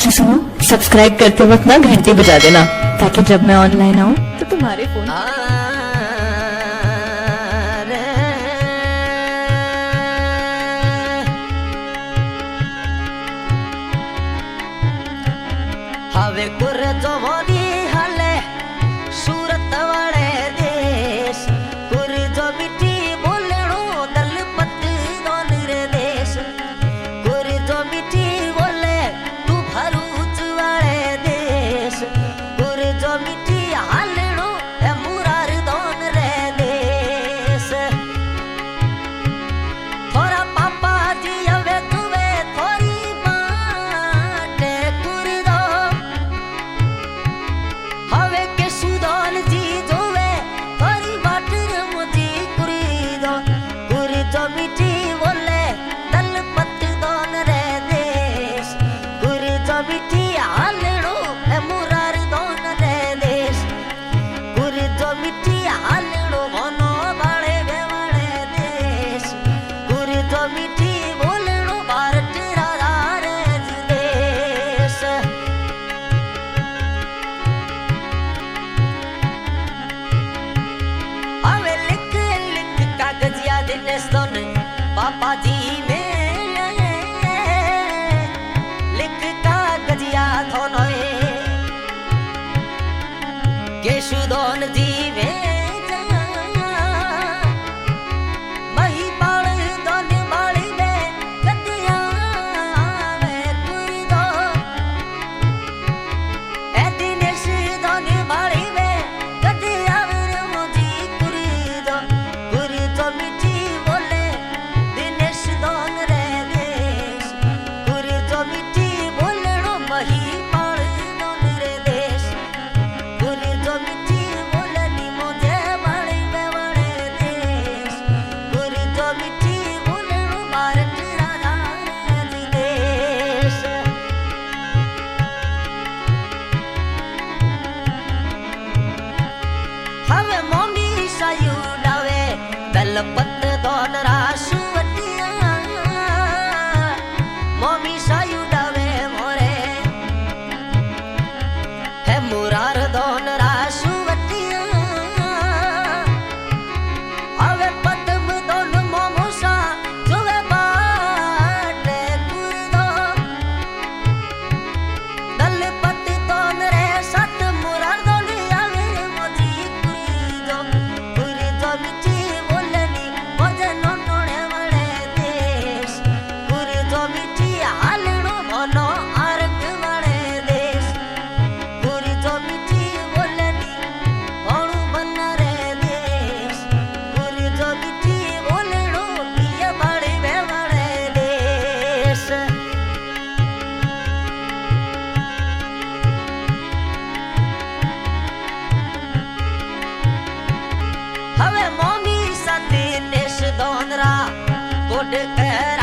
अच्छा सुनो, सब्सक्राइब करते वक्त ना घंटी बजा देना, ताकि जब मैं ऑनलाइन आऊँ तो तुम्हारे फोन હવે કુર જોવાની હાલે સુરત વાળે દેશ કુર જો મીઠી બોલેણો દલપત દોન રે દેશ કુર જો મીઠી બોલે તું ભરૂચ વાળે દેશ કુર જો મીઠી હાલેણો એ મુરાર દોન રે દેશ થોરા પાપાજી હવે તુવે થોરી માટે કુર દો હવે કે સુદાનજી જોવે ફરી વાટ રમજી કુરી દો મીઠી બોલે દલપત દોન રે દેશ કુરી જો મીઠી હાલણો એ મુરાર દોન રે દેશ કુરી જો મીઠી હાલણો વનો વાળે વેવાળે દેશ કુરી જો મીઠી બોલણો ભારત રારા રે દેશ હવે लिख लिख कागजिया देने सुन पापा जी में लिख कागजिया थोनो के सुदोन जी में मही बाल दोन बाली में गदिया में कुरी दो ए दिनेश दोन बाली में गदिया में मुझी कुरी दो मीठी बोले दिनेश दोन रे देश कुरी जो मीठी बोलणो मही बाल दोन रे देश कुरी जो मीठी बोलनी मुझे बाली में बड़े देश कुरी जो मीठी बोलणो भारत राजा रे देश હવે મોમી સાયુ ડાવે દલપત દોન રાસુ વટિયા મોમી સાયુ ડાવે મોરે હે મુરાર દોન રાસુ વટિયા હવે પદ્મ દોન મોમોસા જોવે બાટે કુરદો દલપત દોન રે સત મુરાર દોન આવે મોજી કુરી જો મીઠી બોલની મોજે નોટોણે વળે દેશ કુરી જો મીઠી હાલણો મોનો આરગ વળે દેશ કુરી જો મીઠી બોલની ભોણું બન રે દેશ કુરી જો મીઠી બોલણો પિય બાળી વે વળે દેશ હવે મોમી સાથે નેશ દોનરા કોડ કરા